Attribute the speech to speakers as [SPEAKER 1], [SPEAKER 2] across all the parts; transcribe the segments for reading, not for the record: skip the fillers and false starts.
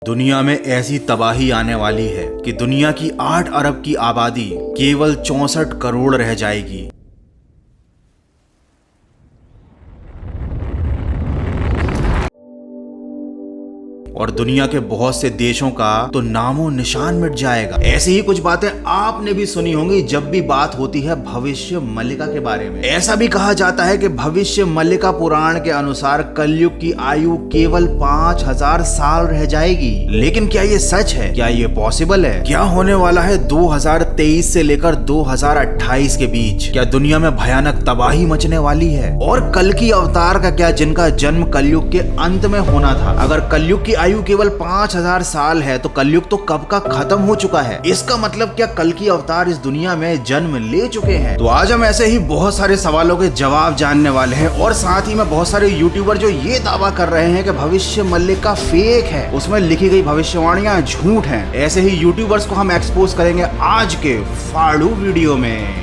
[SPEAKER 1] दुनिया में ऐसी तबाही आने वाली है कि दुनिया की 8 अरब की आबादी केवल 64 करोड़ रह जाएगी। और दुनिया के बहुत से देशों का तो नामो निशान मिट जाएगा। ऐसी ही कुछ बातें आपने भी सुनी होंगी जब भी बात होती है भविष्य मल्लिका के बारे में। ऐसा भी कहा जाता है कि भविष्य मल्लिका पुराण के अनुसार कलयुग की आयु केवल 5000 साल रह जाएगी। लेकिन क्या ये सच है? क्या ये पॉसिबल है? क्या होने वाला है 2023 से लेकर 2028 के बीच? क्या दुनिया में भयानक तबाही मचने वाली है? और कल की अवतार का क्या, जिनका जन्म कलयुग के अंत में होना था? अगर कलयुग की आयु केवल 5000 साल है तो कलयुग तो कब का खत्म हो चुका है। इसका मतलब क्या कल की अवतार इस दुनिया में जन्म ले चुके हैं? तो आज हम ऐसे ही बहुत सारे सवालों के जवाब जानने वाले हैं और साथ ही में बहुत सारे यूट्यूबर जो ये दावा कर रहे हैं कि भविष्य मल्लिका फेक है, उसमें लिखी गई भविष्यवाणियां झूठ हैं, ऐसे ही यूट्यूबर्स को हम एक्सपोज करेंगे आज के फाड़ू वीडियो में।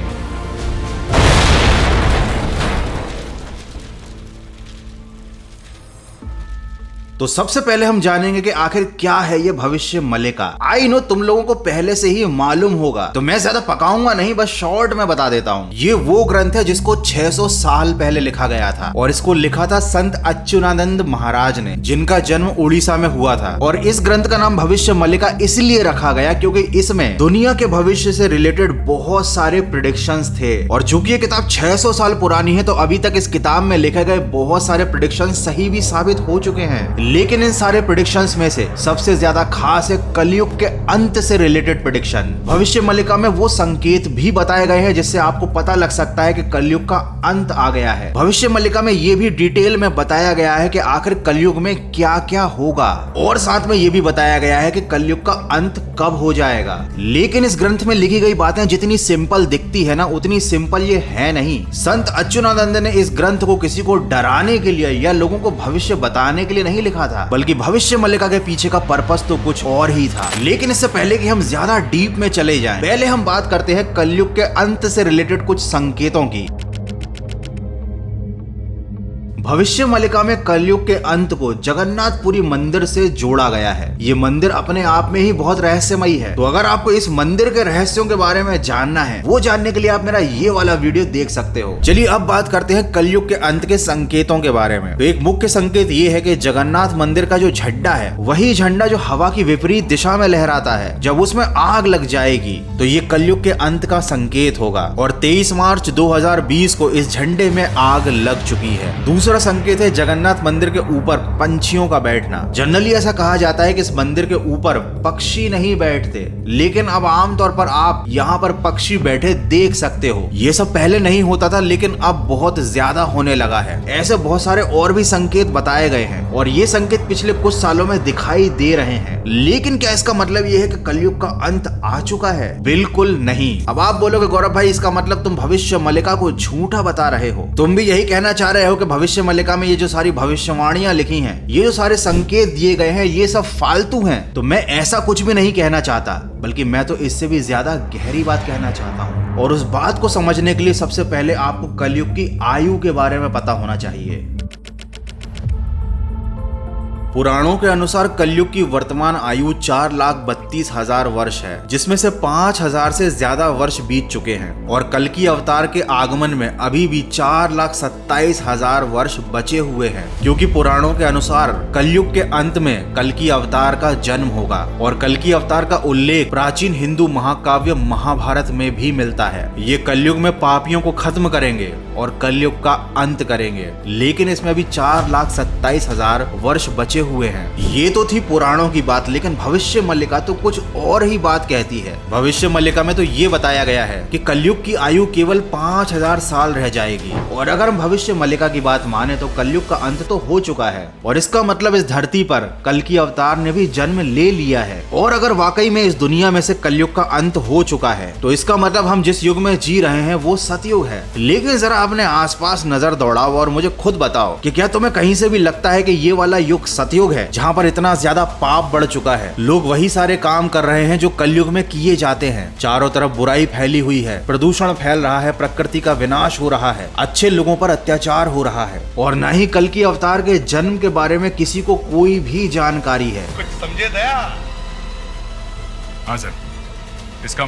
[SPEAKER 1] तो सबसे पहले हम जानेंगे कि आखिर क्या है ये भविष्य मल्लिका। आई नो तुम लोगों को पहले से ही मालूम होगा, तो मैं ज्यादा पकाऊंगा नहीं, बस शॉर्ट में बता देता हूँ। ये वो ग्रंथ है जिसको 600 साल पहले लिखा गया था और इसको लिखा था संत अच्युतानंद महाराज ने, जिनका जन्म उड़ीसा में हुआ था। और इस ग्रंथ का नाम भविष्य मल्लिका इसलिए रखा गया क्योंकि इसमें दुनिया के भविष्य से रिलेटेड बहुत सारे प्रेडिक्शंस थे। और चूंकि ये किताब 600 साल पुरानी है तो अभी तक इस किताब में लिखे गए बहुत सारे प्रेडिक्शंस सही भी साबित हो चुके हैं। लेकिन इन सारे प्रेडिक्शंस में से सबसे ज्यादा खास है कलयुग के अंत से रिलेटेड प्रेडिक्शन। भविष्य मल्लिका में वो संकेत भी बताए गए हैं जिससे आपको पता लग सकता है कि कलयुग का अंत आ गया है। भविष्य मल्लिका में ये भी डिटेल में बताया गया है कि आखिर कलयुग में क्या क्या होगा, और साथ में ये भी बताया गया है कि कलयुग का अंत कब हो जाएगा। लेकिन इस ग्रंथ में लिखी गई बातें जितनी सिंपल दिखती है ना, उतनी सिंपल ये है नहीं। संत अच्युतानंद ने इस ग्रंथ को किसी को डराने के लिए या लोगों को भविष्य बताने के लिए नहीं लिखा था, बल्कि भविष्य मल्लिका के पीछे का पर्पस तो कुछ और ही था। लेकिन इससे पहले कि हम ज्यादा डीप में चले जाएं, पहले हम बात करते हैं कलयुग के अंत से रिलेटेड कुछ संकेतों की। भविष्य मल्लिका में कलयुग के अंत को जगन्नाथपुरी मंदिर से जोड़ा गया है। ये मंदिर अपने आप में ही बहुत रहस्यमयी है। तो अगर आपको इस मंदिर के रहस्यों के बारे में जानना है, वो जानने के लिए आप मेरा ये वाला वीडियो देख सकते हो। चलिए अब बात करते हैं कलयुग के अंत के संकेतों के बारे में। तो एक मुख्य संकेत ये है कि जगन्नाथ मंदिर का जो झंडा है, वही झंडा जो हवा की विपरीत दिशा में लहराता है, जब उसमें आग लग जाएगी तो ये कलयुग के अंत का संकेत होगा। और 23 मार्च 2020 को इस झंडे में आग लग चुकी है। दूसरा संकेत है जगन्नाथ मंदिर के ऊपर पंछियों का बैठना। जनरली ऐसा कहा जाता है कि इस मंदिर के ऊपर पक्षी नहीं बैठते, लेकिन अब आमतौर पर आप यहाँ पर पक्षी बैठे देख सकते हो। ये सब पहले नहीं होता था, लेकिन अब बहुत ज्यादा होने लगा है। ऐसे बहुत सारे और भी संकेत बताए गए हैं और ये संकेत पिछले कुछ सालों में दिखाई दे रहे हैं। लेकिन क्या इसका मतलब ये है कि कलयुग का अंत आ चुका है? बिल्कुल नहीं। अब आप बोलोगे गौरव भाई, इसका मतलब तुम भविष्य मल्लिका को झूठा बता रहे हो। तुम भी यही कहना चाह रहे हो कि भविष्य मल्लिका में ये जो सारी भविष्यवाणियां लिखी हैं, ये जो सारे संकेत दिए गए हैं, ये सब फालतू हैं। तो मैं ऐसा कुछ भी नहीं कहना चाहता, बल्कि मैं तो इससे भी ज्यादा गहरी बात कहना चाहता हूँ। और उस बात को समझने के लिए सबसे पहले आपको कलयुग की आयु के बारे में पता होना चाहिए। पुराणों के अनुसार कलयुग की वर्तमान आयु 4,32,000 वर्ष है, जिसमें से 5,000 से ज्यादा वर्ष बीत चुके हैं। और कल की अवतार के आगमन में अभी भी 4,27,000 वर्ष बचे हुए हैं, क्योंकि पुराणों के अनुसार कलयुग के अंत में कल की अवतार का जन्म होगा। और कल की अवतार का उल्लेख प्राचीन हिंदू महाकाव्य महाभारत में भी मिलता है। ये कलयुग में पापियों को खत्म करेंगे और कलयुग का अंत करेंगे। लेकिन इसमें अभी 4,27,000 वर्ष बचे हुए हैं। ये तो थी पुराणों की बात, लेकिन भविष्य मल्लिका तो कुछ और ही बात कहती है। भविष्य मल्लिका में तो ये बताया गया है कि कलयुग की आयु केवल 5000 साल रह जाएगी। और अगर हम भविष्य मल्लिका की बात माने तो कलयुग का अंत तो हो चुका है, और इसका मतलब इस धरती पर कल की अवतार ने भी जन्म ले लिया है। और अगर वाकई में इस दुनिया में से कलयुग का अंत हो चुका है तो इसका मतलब हम जिस युग में जी रहे हैं वो सतयुग है। लेकिन जरा अपने आसपास नजर दौड़ाओ और मुझे खुद बताओ कि क्या तुम्हें कहीं से भी लगता है कि ये वाला युग सतयुग है जहाँ पर इतना ज्यादा पाप बढ़ चुका है। लोग वही सारे काम कर रहे हैं जो कलयुग में किए जाते हैं। चारों तरफ बुराई फैली हुई है, प्रदूषण फैल रहा है, प्रकृति का विनाश हो रहा है, अच्छे लोगों पर अत्याचार हो रहा है और न ही कल की अवतार के जन्म के बारे में किसी को कोई भी जानकारी है।
[SPEAKER 2] कुछ समझे दया?
[SPEAKER 3] हाँ सर, इसका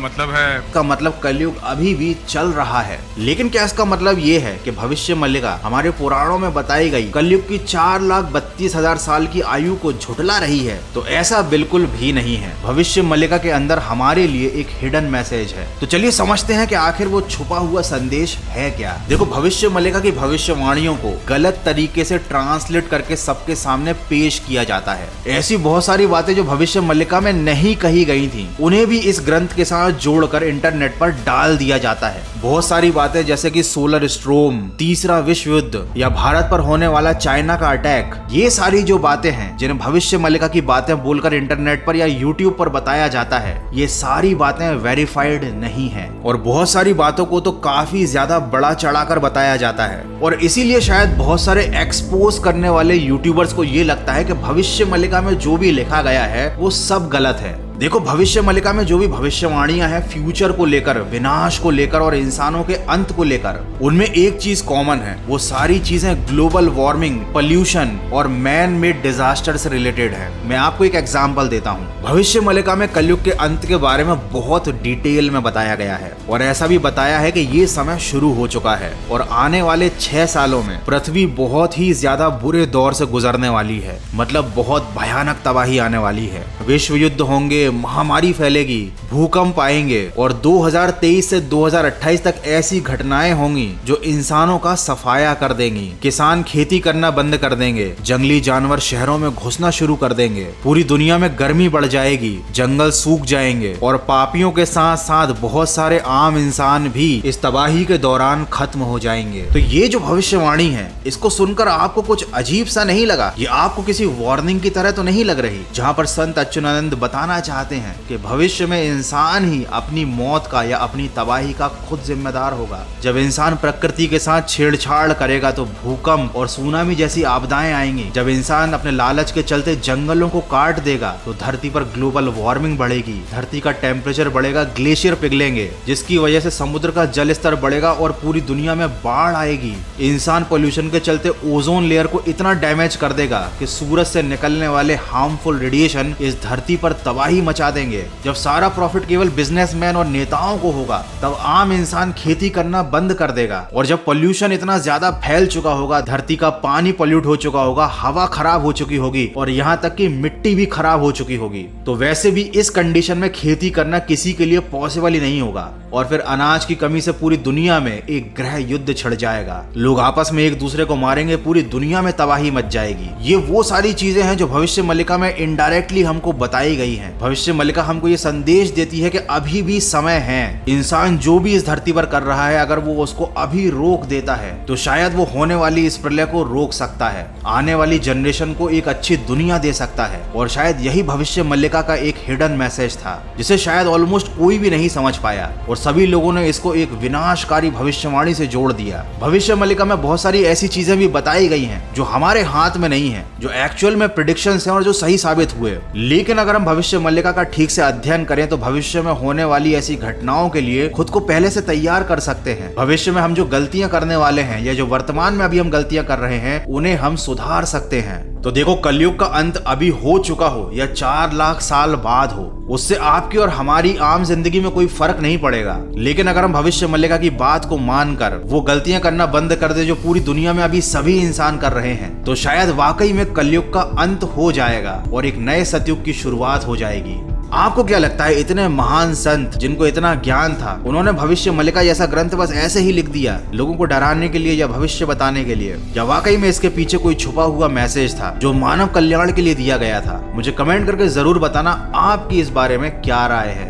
[SPEAKER 3] मतलब
[SPEAKER 1] कलयुग अभी भी चल रहा है। लेकिन क्या इसका मतलब ये है कि भविष्य मल्लिका हमारे पुराणों में बताई गई कलयुग की 4,32,000 साल की आयु को झुठला रही है? तो ऐसा बिल्कुल भी नहीं है। भविष्य मल्लिका के अंदर हमारे लिए एक हिडन मैसेज है। तो चलिए समझते हैं कि आखिर वो छुपा हुआ संदेश है क्या। देखो, भविष्य मल्लिका की भविष्यवाणियों को गलत तरीके से ट्रांसलेट करके सबके सामने पेश किया जाता है। ऐसी बहुत सारी बातें जो भविष्य मल्लिका में नहीं कही गई थी, उन्हें भी इस ग्रंथ के साथ जोड़कर इंटरनेट पर डाल दिया जाता है। बहुत सारी बातें जैसे कि सोलर स्ट्रोम, तीसरा विश्व युद्ध या भारत पर होने वाला चाइना का अटैक, ये सारी जो बातें हैं जिन्हें भविष्य मल्लिका की बातें बोलकर इंटरनेट पर या यूट्यूब पर बताया जाता है, ये सारी बातें वेरीफाइड नहीं है और बहुत सारी बातों को तो काफी ज्यादा बड़ा चढ़ाकर बताया जाता है। और इसीलिए शायद बहुत सारे एक्सपोज करने वाले यूट्यूबर्स को ये लगता है कि भविष्य मल्लिका में जो भी लिखा गया है वो सब गलत है। देखो, भविष्य मल्लिका में जो भी भविष्यवाणियां हैं फ्यूचर को लेकर, विनाश को लेकर और इंसानों के अंत को लेकर, उनमें एक चीज कॉमन है। वो सारी चीजें ग्लोबल वार्मिंग, पोल्यूशन और मैन मेड डिजास्टर से रिलेटेड है। मैं आपको एक एग्जांपल देता हूँ। भविष्य मल्लिका में कलयुग के अंत के बारे में बहुत डिटेल में बताया गया है और ऐसा भी बताया है कि ये समय शुरू हो चुका है और आने वाले 6 सालों में पृथ्वी बहुत ही ज्यादा बुरे दौर से गुजरने वाली है। मतलब बहुत भयानक तबाही आने वाली है। विश्व युद्ध होंगे, महामारी फैलेगी, भूकंप आएंगे और 2023 से 2028 तक ऐसी घटनाएं होंगी जो इंसानों का सफाया कर देंगी। किसान खेती करना बंद कर देंगे, जंगली जानवर शहरों में घुसना शुरू कर देंगे, पूरी दुनिया में गर्मी बढ़ जाएगी, जंगल सूख जाएंगे और पापियों के साथ साथ बहुत सारे आम इंसान भी इस तबाही के दौरान खत्म हो जाएंगे। तो ये जो भविष्यवाणी है, इसको सुनकर आपको कुछ अजीब सा नहीं लगा? ये आपको किसी वार्निंग की तरह तो नहीं लग रही, जहाँ पर संत अच्युतानंद बताना चाहते हैं कि भविष्य में इंसान ही अपनी मौत का या अपनी तबाही का खुद जिम्मेदार होगा। जब इंसान प्रकृति के साथ छेड़छाड़ करेगा तो भूकंप और सुनामी जैसी आपदाएं आएंगी। जब इंसान अपने लालच के चलते जंगलों को काट देगा तो धरती पर ग्लोबल वार्मिंग बढ़ेगी, धरती का टेम्परेचर बढ़ेगा, ग्लेशियर पिघलेंगे, जिसकी वजह से समुद्र का जल स्तर बढ़ेगा और पूरी दुनिया में बाढ़ आएगी। इंसान पोल्यूशन के चलते ओजोन लेयर को इतना डैमेज कर देगा कि सूरज से निकलने वाले हार्मफुल रेडिएशन इस धरती पर तबाही मचा देंगे। जब सारा प्रॉफिट केवल बिजनेसमैन और नेताओं को होगा, तब आम इंसान खेती करना बंद कर देगा। और जब पोल्यूशन इतना ज्यादा फैल चुका होगा, धरती का पानी पोल्यूट हो चुका होगा, हवा खराब हो चुकी होगी और यहाँ तक कि मिट्टी भी खराब हो चुकी होगी, तो वैसे भी इस कंडीशन में खेती करना किसी के लिए पॉसिबल ही नहीं होगा। और फिर अनाज की कमी से पूरी दुनिया में एक गृह युद्ध छिड़ जाएगा। लोग आपस में एक दूसरे को मारेंगे, पूरी दुनिया में तबाही मच जाएगी। ये वो सारी चीजें हैं जो भविष्य मल्लिका में इनडायरेक्टली हमको बताई गई हैं। भविष्य मल्लिका हमको ये संदेश देती है कि अभी भी समय है। इंसान जो भी इस धरती पर कर रहा है, अगर वो उसको अभी रोक देता है तो शायद वो होने वाली इस प्रलय को रोक सकता है, आने वाली जनरेशन को एक अच्छी दुनिया दे सकता है। और शायद यही भविष्य मल्लिका का एक हिडन मैसेज था जिसे शायद ऑलमोस्ट कोई भी नहीं समझ पाया और सभी लोगों ने इसको एक विनाशकारी भविष्यवाणी से जोड़ दिया। भविष्य मल्लिका में बहुत सारी ऐसी चीजें भी बताई गई हैं जो हमारे हाथ में नहीं है, जो एक्चुअल में प्रेडिक्शंस हैं और जो सही साबित हुए। लेकिन अगर हम भविष्य मल्लिका का ठीक से अध्ययन करें तो भविष्य में होने वाली ऐसी घटनाओं के लिए खुद को पहले से तैयार कर सकते हैं। भविष्य में हम जो गलतियां करने वाले हैं या जो वर्तमान में अभी हम गलतियां कर रहे हैं, उन्हें हम सुधार सकते हैं। तो देखो, कलयुग का अंत अभी हो चुका हो या 4 लाख साल बाद हो, उससे आपकी और हमारी आम जिंदगी में कोई फर्क नहीं पड़ेगा। लेकिन अगर हम भविष्य मल्लिका की बात को मानकर वो गलतियां करना बंद कर दे जो पूरी दुनिया में अभी सभी इंसान कर रहे हैं, तो शायद वाकई में कलयुग का अंत हो जाएगा और एक नए सतयुग की शुरुआत हो जाएगी। आपको क्या लगता है, इतने महान संत जिनको इतना ज्ञान था, उन्होंने भविष्य मल्लिका जैसा ग्रंथ बस ऐसे ही लिख दिया लोगों को डराने के लिए या भविष्य बताने के लिए, या वाकई में इसके पीछे कोई छुपा हुआ मैसेज था जो मानव कल्याण के लिए दिया गया था? मुझे कमेंट करके जरूर बताना आपकी इस बारे में क्या राय है।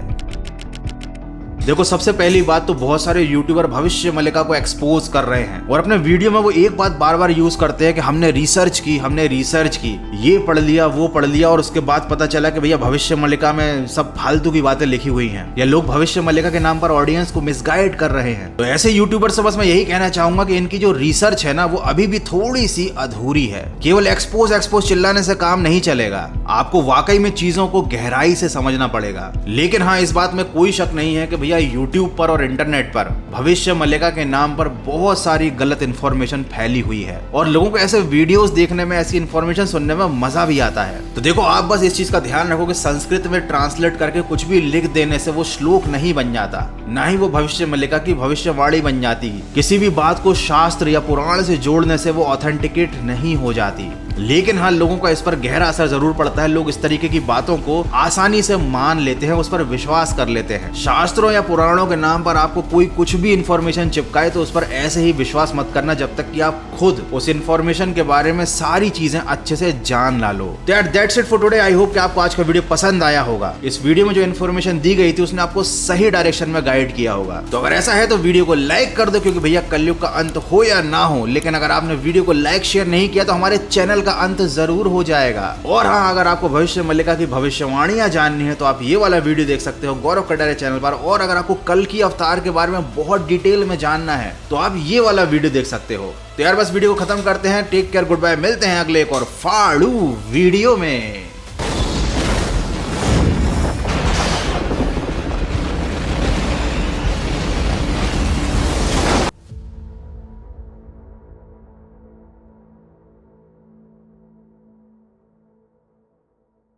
[SPEAKER 1] देखो सबसे पहली बात तो बहुत सारे यूट्यूबर भविष्य मल्लिका को एक्सपोज कर रहे हैं और अपने वीडियो में वो एक बात बार बार यूज करते हैं कि हमने रिसर्च की, ये पढ़ लिया वो पढ़ लिया और उसके बाद पता चला कि भैया भविष्य मल्लिका में सब फालतू की बातें लिखी हुई हैं या लोग भविष्य मल्लिका के नाम पर ऑडियंस को मिसगाइड कर रहे हैं। तो ऐसे यूट्यूबर से बस मैं यही कहना चाहूंगा कि इनकी जो रिसर्च है ना वो अभी भी थोड़ी सी अधूरी है। केवल एक्सपोज चिल्लाने से काम नहीं चलेगा, आपको वाकई में चीजों को गहराई से समझना पड़ेगा। लेकिन हाँ, इस बात में कोई शक नहीं है कि भैया यूट्यूब पर और इंटरनेट पर भविष्य मल्लिका के नाम पर बहुत सारी गलत इंफॉर्मेशन फैली हुई है और लोगों को ऐसे वीडियोस देखने में, ऐसी इंफॉर्मेशन सुनने में मजा भी आता है। तो देखो आप बस इस चीज का ध्यान रखो कि संस्कृत में ट्रांसलेट करके कुछ भी लिख देने से वो श्लोक नहीं बन जाता, ना ही वो भविष्य मल्लिका की भविष्यवाणी बन जाती। किसी भी बात को शास्त्र या पुराण से जोड़ने से वो ऑथेंटिकेट नहीं हो जाती। लेकिन हाँ, लोगों का इस पर गहरा असर जरूर पड़ता है। लोग इस तरीके की बातों को आसानी से मान लेते हैं, उस पर विश्वास कर लेते हैं। शास्त्रों या पुराणों के नाम पर आपको कोई कुछ भी इंफॉर्मेशन चिपकाए तो उस पर ऐसे ही विश्वास मत करना जब तक कि आप खुद उस इंफॉर्मेशन के बारे में सारी चीजें अच्छे से जान ला लो। That's it for today. I hope कि आपको आज का वीडियो पसंद आया होगा। इस वीडियो में जो इन्फॉर्मेशन दी गई थी उसने आपको सही डायरेक्शन में गाइड किया होगा। तो अगर ऐसा है तो वीडियो को लाइक कर दो, क्योंकि भैया कलयुग का अंत हो या ना हो, लेकिन अगर आपने वीडियो को लाइक शेयर नहीं किया तो हमारे चैनल का अंत जरूर हो जाएगा। और हाँ, अगर आपको भविष्य मल्लिका की भविष्यवाणियां जाननी है तो आप ये वाला वीडियो देख सकते हो गौरव कटारे चैनल पर। और अगर आपको कल की अवतार के बारे में बहुत डिटेल में जानना है तो आप ये वाला वीडियो देख सकते हो। तो यार बस वीडियो को खत्म करते हैं। टेक केयर, गुड बाय, मिलते हैं अगले एक और फाड़ू वीडियो में।